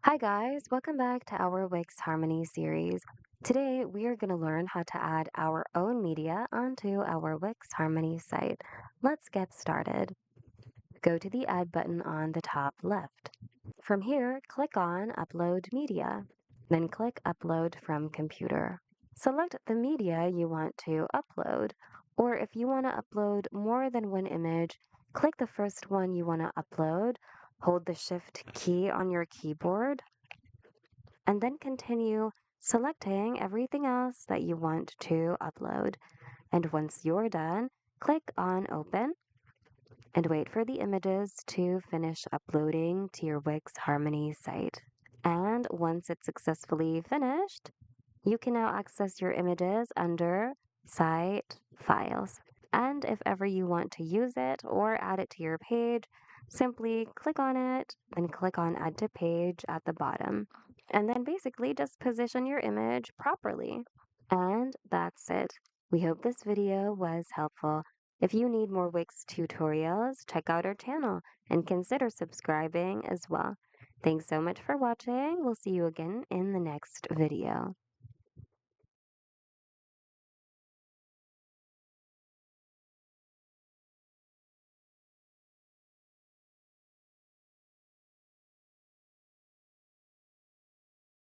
Hi guys, welcome back to our Wix Harmony series. Today we are going to learn how to add our own media onto our Wix Harmony site. Let's get started. Go to the Add button on the top left. From here, click on Upload Media, then click Upload from Computer. Select the media you want to upload, or if you want to upload more than one image, click the first one you want to upload, hold the Shift key on your keyboard, and then continue selecting everything else that you want to upload. And once you're done, click on Open and wait for the images to finish uploading to your Wix Harmony site. And once it's successfully finished, you can now access your images under Site Files. And if ever you want to use it or add it to your page, simply click on it, then click on Add to Page at the bottom. And then basically just position your image properly. And that's it. We hope this video was helpful. If you need more Wix tutorials, check out our channel and consider subscribing as well. Thanks so much for watching. We'll see you again in the next video.